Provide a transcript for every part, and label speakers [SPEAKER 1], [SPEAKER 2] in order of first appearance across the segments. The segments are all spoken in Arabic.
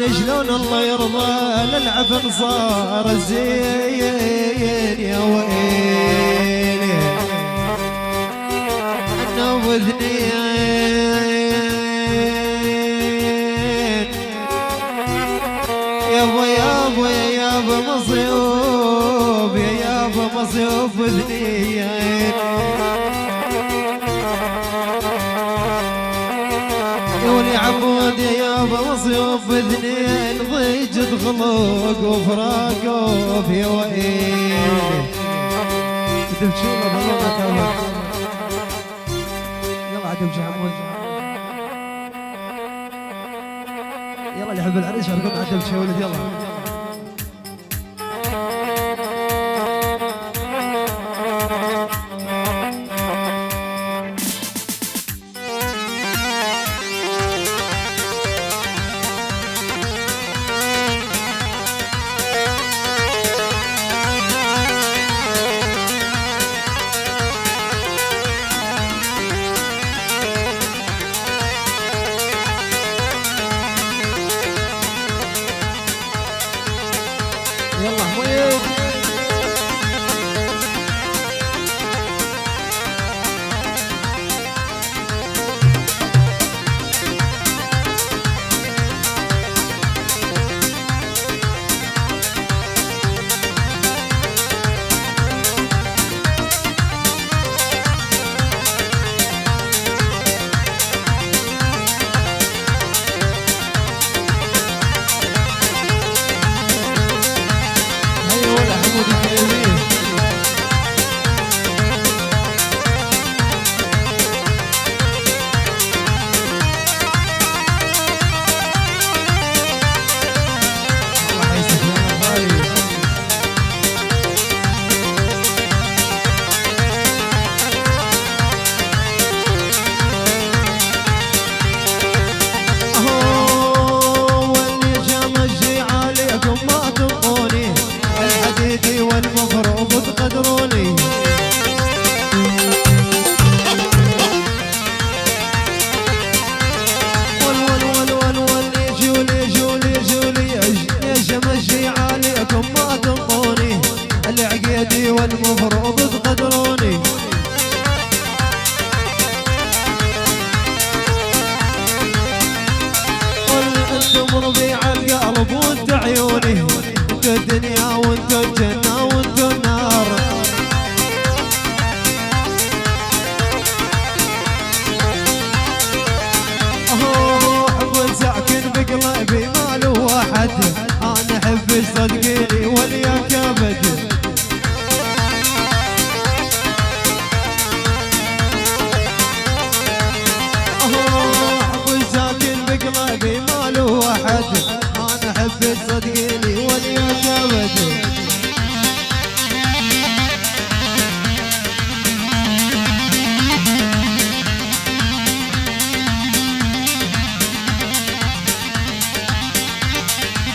[SPEAKER 1] شلون الله يرضى للعفن صار زين يا ويلي انا واثنين يابا يابا يابا مصيوب يابا مصيوب اثنين يا عبود يابا مصيوب اثنين ضيج خلوق وفراق في ويلي تبشوله بالله توه يلا عاد امشي حمود يلا اللي يحب العريس اركض عاد امشي ولد يلا يلا حميد العقيدي والمفروض تقدروني قل انتم ربيع القلب وانت عيوني انت الدنيا وانت الجنة وانت النار حب ساكن بقلبي ما له واحد انا احبك صدقيني ولياك ابد أنا أحبك صدقيني ولياك أبد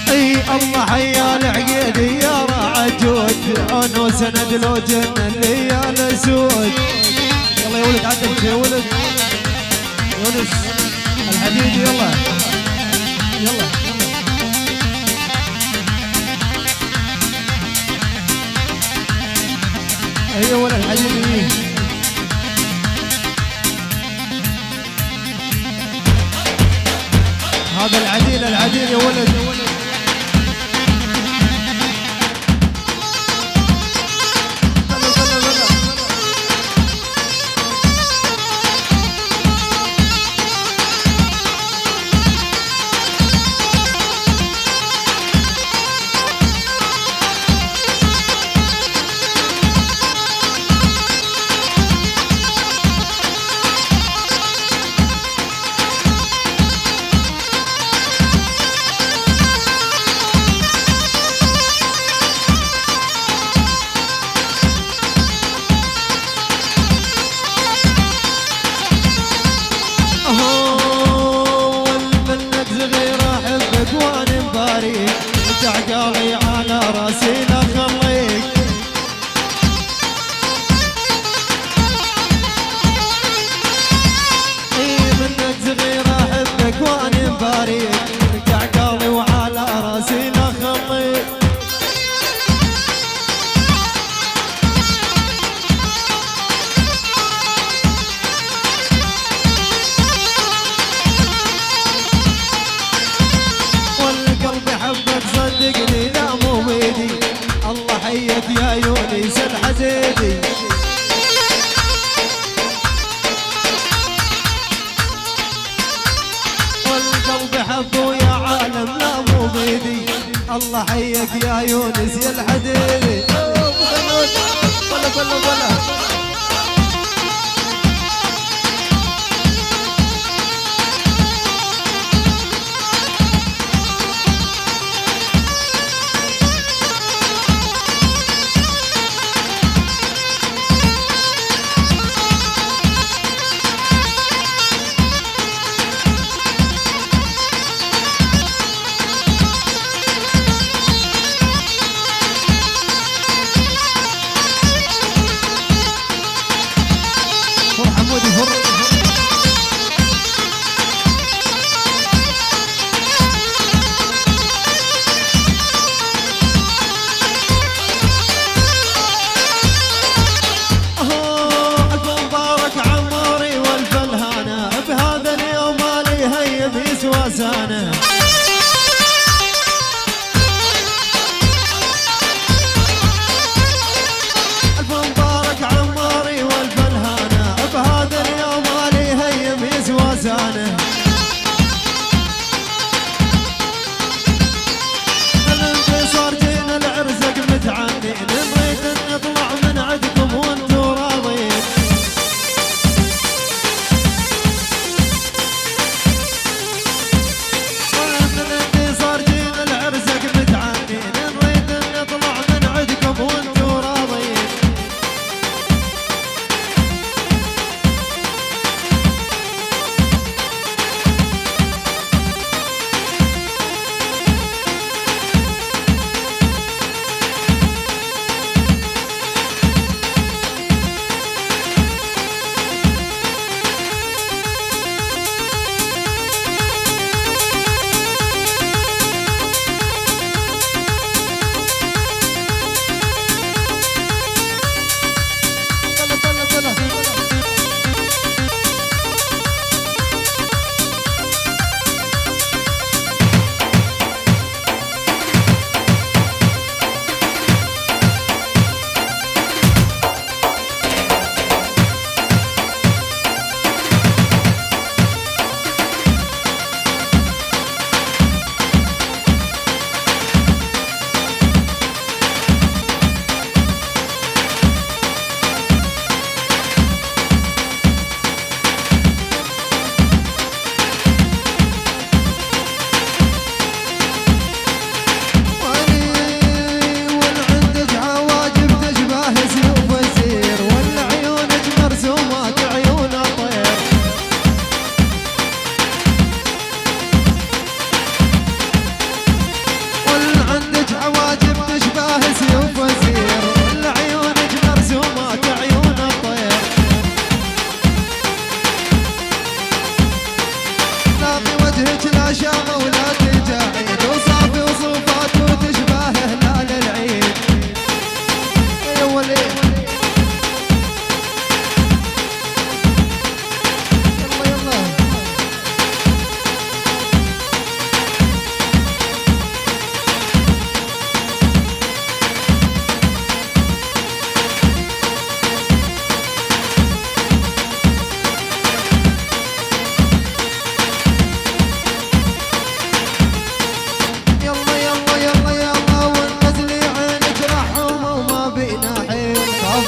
[SPEAKER 1] اي الله حيا العقيدي يا راعي جود انا وسند لو جنة الليال سود يلا يا ولد عدل يا ولد يونس الحديدي يلا يلا ايوه ولا الحديدي هذا العديل العديل يا ولد عقالي على راسي لا خليك منك صغير احبك وانا مباريك عقالي وعلى الله حيك يا يونس يا الحديدي. ولا ولا ولا وزانه. الف مبارك عماري والف الهنا بهذا اليوم اللي هيميز وزانه. الانتصار جينا العرزق متعنين نريد نطلع من عندكم وانتو راضين.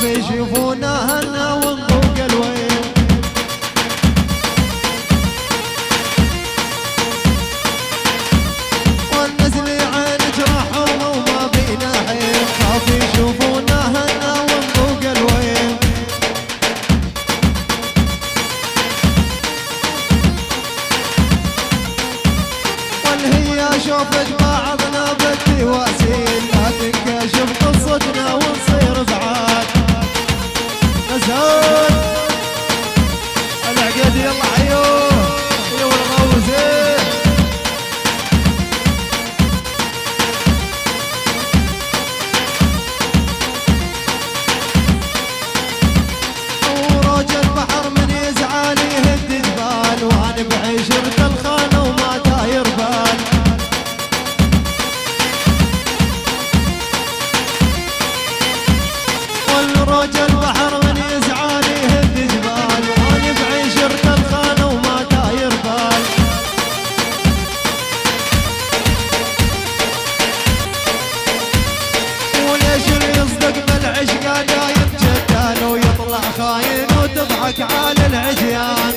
[SPEAKER 1] يشوفونا هنا ونطوق الويل. والنزل عين جرحهم وما بينا حيل خاف يشوفونا هنا ونطوق الويل. والهي شوف بعضنا بالتواسيل لا تنكشف قصتنا ونصير بعاد. نزهون العقيد يلا عيوه يا والغوزين. وروج البحر من يزعل يهد جبال وانا بعشرة الخانة وما داير بال. لك على العجيان.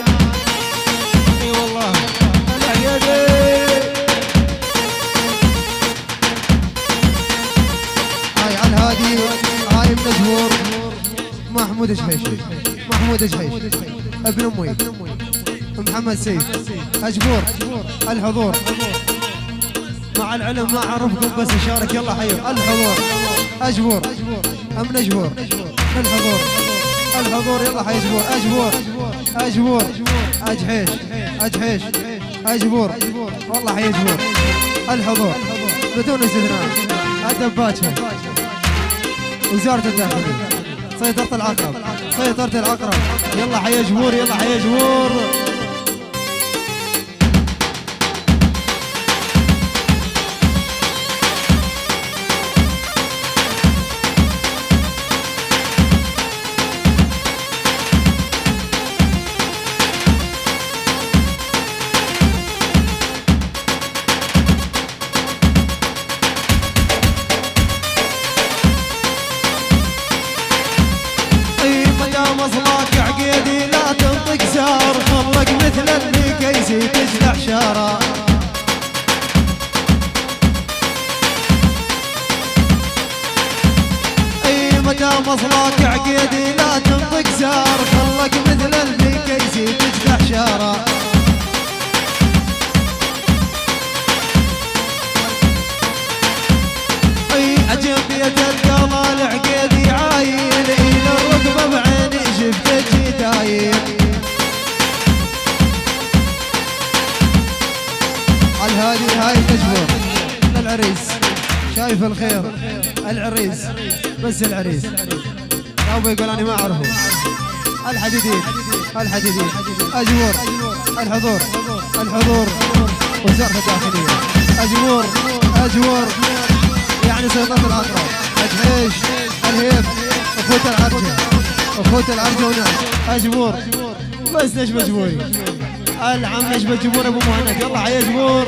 [SPEAKER 1] اي والله العيادي. هاي على الهادي، هاي من جهور محمود جحيش، محمود جحيش ابن امي محمد سيف اجبور الحضور. مع العلم ما اعرفكم بس اشارك. يلا حيو الحضور اجبور امن اجبور الحضور، الحضور يلا حي اجبور اجبور اجبور اجحيش اجحيش اجبور والله حي اجبور الحضور بدون استثناء. الدباتشة وزارة الداخلية سيطرة العقرب، سيطرة العقرب. يلا حي اجبور يلا حي اجبور. مصلاك عقيدي لا تنطق سار، خلق مثل اللي كيسي تجلح شارع. اي متى مصلاك عقيدي لا تنطق سار، خلق مثل اللي كيسي تجلح شارع. اي اجنبية القضاء العقيدي عايل الى الركبة بعيني شفت جدايل. عالهادي هاي تجبر للعريس، شايف الخير العريس بس العريس. ابو يقول انا ما اعرفه. الحديدين الحديدين اجبور الحضور، الحضور وزارة الداخلية اجبور اجبور يعني سيطرة العقرب. اجحيش الهيب اخوة العرجة، اخوة العرجة ونعم اجبور بس نجم جبوري العم نجم جبور ابو مهند. يلا حي جبور.